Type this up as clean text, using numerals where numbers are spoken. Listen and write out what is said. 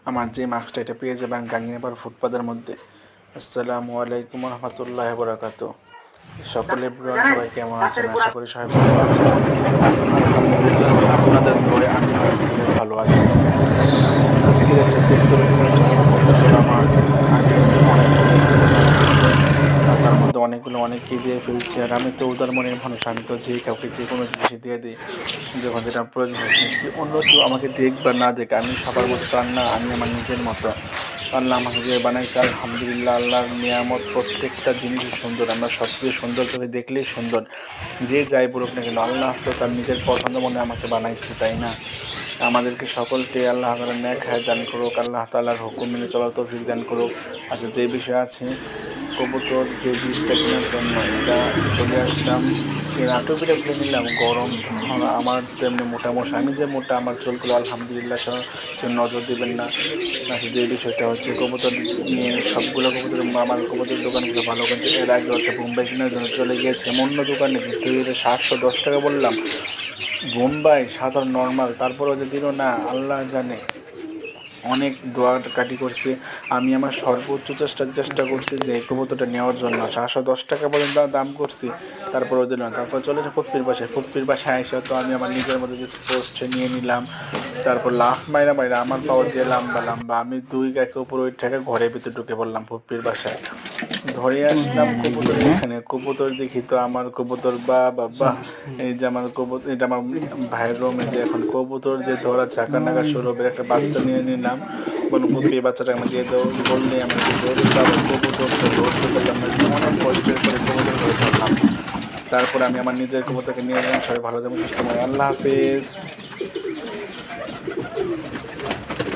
আমার যে মাস্কটা এটা পেয়ে যাবেন গাঙ্গিনাপাড় ফুটপাতের মধ্যে। আসসালামু আলাইকুম রহমতুল্লাহ বরাকাত। সকলে এভরিওয়ান সবাই কেমন আছেন? আশা করি সবাই ভালো আছেন। আলহামদুলিল্লাহ আপনাদের দোয়ায় আমি ভালো আছি। আজকের হচ্ছে কবুতরগুলোর জন্য কবুতর আমার আগে অনেকগুলো তার মধ্যে অনেকগুলো অনেককেই দিয়ে ফেলছি। আর আমি তো উদার মনের মানুষ, আমি তো যে কাউকে যে কোনো জিনিসই দিয়ে দিই যখন যেটা প্রয়োজন হয়। কি অন্য কেউ আমাকে দেখ বা না দেখ, আমি সবার মতো তার না, আমি আমার নিজের মতো। আল্লাহ আমাকে যে বানাইছে আলহামদুলিল্লাহ, আল্লাহর নিয়ামত। প্রত্যেকটা জিনিসই সুন্দর, আমরা সব কিছু সুন্দর চোখে দেখলেই সুন্দর। যে যাই বলুক না কেন, আল্লাহ তো তার নিজের পছন্দ মনে আমাকে বানাইছে, তাই না? আমাদেরকে সকলকে আল্লাহ তাআলা নেক হায়াত দান করুক, আল্লাহ তাআলার হুকুম মেনে চলার তৌফিক দান করুক। আচ্ছা, যে বিষয় আছে কবুতর যে বিটটা কেনার জন্য এটা চলে আসলাম। নাটোর বিটা খুলে নিলাম, গরম আমার তেমনি মোটা মশা, আমি যে মোটা, আমার চুলগুলো আলহামদুলিল্লাহ কেউ নজর দেবেন না। আচ্ছা, যে বিষয়টা হচ্ছে কবুতর নিয়ে সবগুলো কবুতর, আমার কবুতর দোকানগুলো ভালো, কিন্তু এর আগে একটা বোম্বাই কেনার জন্য চলে গিয়েছে অন্য দোকানে, কিন্তু এটা 710 টাকা বললাম। বোম্বাই সাধারণ নর্মাল, তারপরেও যে দিল না আল্লাহ জানে। অনেক দোয়া কাটি করছি, আমি আমার সর্বোচ্চ চেষ্টা করছি যে কবুতরটা নেওয়ার জন্য। 710 টাকা পর্যন্ত দাম করছি, তারপরেও দিল না। তারপর চলে যায় ফুপ্পির বাসায় এসে তো আমি আমার নিজের মধ্যে কিছু পোস্টে নিয়ে নিলাম। তারপর লাফ মাইরা আমার পাওয়ার যে লম্বা লম্বা, আমি দুই গাকে উপর ওই ঠেকে ঘরের ভিতরে ঢুকে পড়লাম ফুপ্পির বাসায়। ধরে আসলাম কবুতরের এখানে, কবুতর দেখি তো আমার কবুতর বা বাবা, এই যে আমার কবুতর, এটা আমার ভাইয়ের রুমে যে এখন কবুতর যে ধরা চাকা নাকা সৌরভের একটা বাচ্চা নিয়ে নিলাম। বলুন ফুপি এই বাচ্চাটা আমাকে দিয়ে দাও, বললে আমাকে ধরে তারপর কবুতর তো ধরতে পারলাম না, অনেক কষ্টের করে কবুতর ধরে ধরলাম। তারপরে আমি আমার নিজের কবুতরকে নিয়ে গেলাম। সবাই ভালো যাবেন, সুস্থ থাকবেন, আল্লাহ হাফেজ।